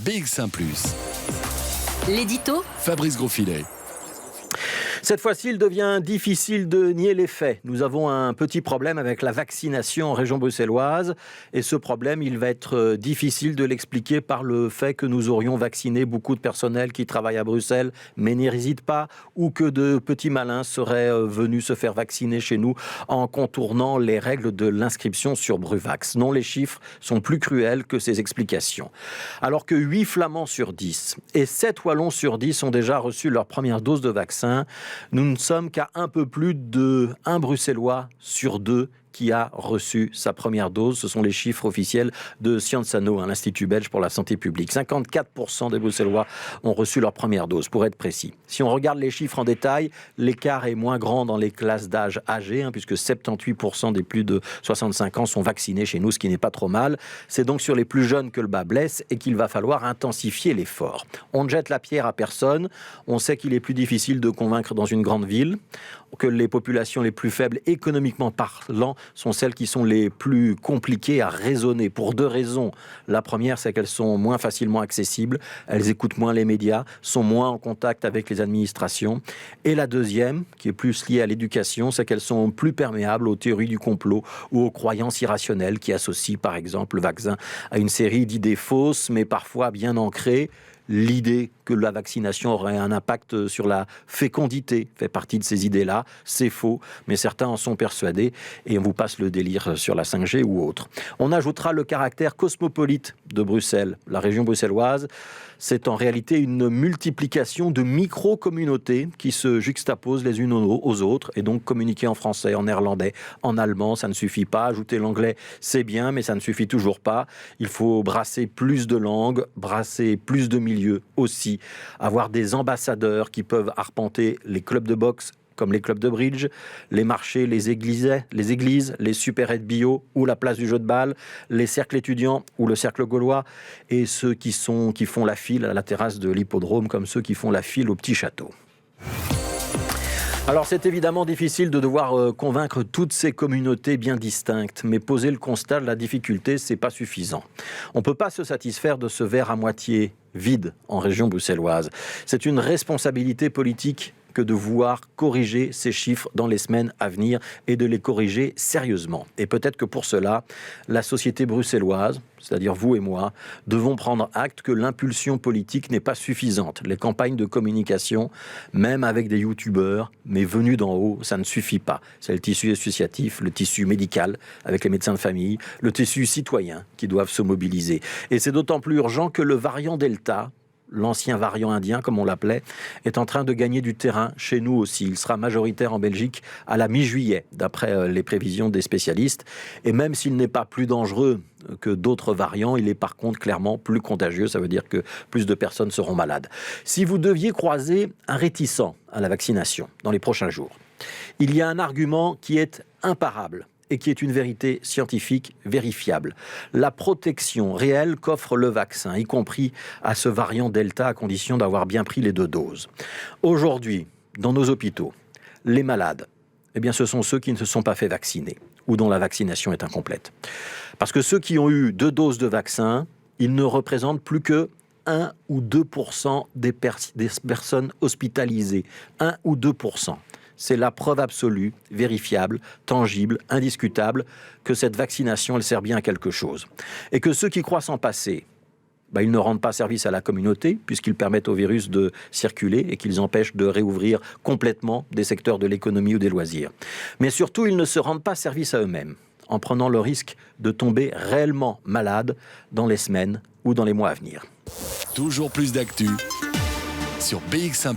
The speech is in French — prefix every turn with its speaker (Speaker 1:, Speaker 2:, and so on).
Speaker 1: BX1 ⁇
Speaker 2: L'édito
Speaker 1: Fabrice Grosfilet.
Speaker 3: Cette fois-ci, il devient difficile de nier les faits. Nous avons un petit problème avec la vaccination en région bruxelloise. Et ce problème, il va être difficile de l'expliquer par le fait que nous aurions vacciné beaucoup de personnel qui travaille à Bruxelles, mais n'y réside pas, ou que de petits malins seraient venus se faire vacciner chez nous en contournant les règles de l'inscription sur Bruvax. Non, les chiffres sont plus cruels que ces explications. Alors que 8 Flamands sur 10 et 7 Wallons sur 10 ont déjà reçu leur première dose de vaccin, nous ne sommes qu'à un peu plus de 1 Bruxellois sur 2 qui a reçu sa première dose. Ce sont les chiffres officiels de Sciences Anno, l'Institut belge pour la santé publique. 54% des Bruxellois ont reçu leur première dose, pour être précis. Si on regarde les chiffres en détail, l'écart est moins grand dans les classes d'âge âgées, puisque 78% des plus de 65 ans sont vaccinés chez nous, ce qui n'est pas trop mal. C'est donc sur les plus jeunes que le bât blesse et qu'il va falloir intensifier l'effort. On ne jette la pierre à personne. On sait qu'il est plus difficile de convaincre dans une grande ville, que les populations les plus faibles, économiquement parlant, sont celles qui sont les plus compliquées à raisonner, pour 2 raisons. La première, c'est qu'elles sont moins facilement accessibles, elles écoutent moins les médias, sont moins en contact avec les administrations. Et la deuxième, qui est plus liée à l'éducation, c'est qu'elles sont plus perméables aux théories du complot ou aux croyances irrationnelles qui associent par exemple le vaccin à une série d'idées fausses, mais parfois bien ancrées. L'idée que la vaccination aurait un impact sur la fécondité fait partie de ces idées-là. C'est faux, mais certains en sont persuadés et on vous passe le délire sur la 5G ou autre. On ajoutera le caractère cosmopolite de Bruxelles. La région bruxelloise, c'est en réalité une multiplication de micro-communautés qui se juxtaposent les unes aux autres et donc communiquer en français, en néerlandais, en allemand, ça ne suffit pas. Ajouter l'anglais, c'est bien, mais ça ne suffit toujours pas. Il faut brasser plus de langues, brasser plus de milieux aussi, avoir des ambassadeurs qui peuvent arpenter les clubs de boxe comme les clubs de bridge, les marchés, les églises, les supérettes bio ou la place du jeu de balle, les cercles étudiants ou le cercle gaulois, et ceux qui font la file à la terrasse de l'hippodrome comme ceux qui font la file au petit château. Alors c'est évidemment difficile de devoir convaincre toutes ces communautés bien distinctes, mais poser le constat de la difficulté, c'est pas suffisant. On peut pas se satisfaire de ce verre à moitié vide en région bruxelloise. C'est une responsabilité politique que de vouloir corriger ces chiffres dans les semaines à venir et de les corriger sérieusement. Et peut-être que pour cela, la société bruxelloise, c'est-à-dire vous et moi, devons prendre acte que l'impulsion politique n'est pas suffisante. Les campagnes de communication, même avec des youtubeurs, mais venus d'en haut, ça ne suffit pas. C'est le tissu associatif, le tissu médical, avec les médecins de famille, le tissu citoyen qui doivent se mobiliser. Et c'est d'autant plus urgent que le variant Delta, l'ancien variant indien, comme on l'appelait, est en train de gagner du terrain chez nous aussi. Il sera majoritaire en Belgique à la mi-juillet, d'après les prévisions des spécialistes. Et même s'il n'est pas plus dangereux que d'autres variants, il est par contre clairement plus contagieux. Ça veut dire que plus de personnes seront malades. Si vous deviez croiser un réticent à la vaccination dans les prochains jours, il y a un argument qui est imparable et qui est une vérité scientifique vérifiable. La protection réelle qu'offre le vaccin, y compris à ce variant Delta, à condition d'avoir bien pris les 2 doses. Aujourd'hui, dans nos hôpitaux, les malades, ce sont ceux qui ne se sont pas fait vacciner ou dont la vaccination est incomplète. Parce que ceux qui ont eu 2 doses de vaccin, ils ne représentent plus que 1 ou 2% des personnes hospitalisées. 1 ou 2%. C'est la preuve absolue, vérifiable, tangible, indiscutable, que cette vaccination, elle sert bien à quelque chose. Et que ceux qui croient s'en passer, ils ne rendent pas service à la communauté, puisqu'ils permettent au virus de circuler et qu'ils empêchent de réouvrir complètement des secteurs de l'économie ou des loisirs. Mais surtout, ils ne se rendent pas service à eux-mêmes, en prenant le risque de tomber réellement malades dans les semaines ou dans les mois à venir.
Speaker 1: Toujours plus d'actu sur BX1 ⁇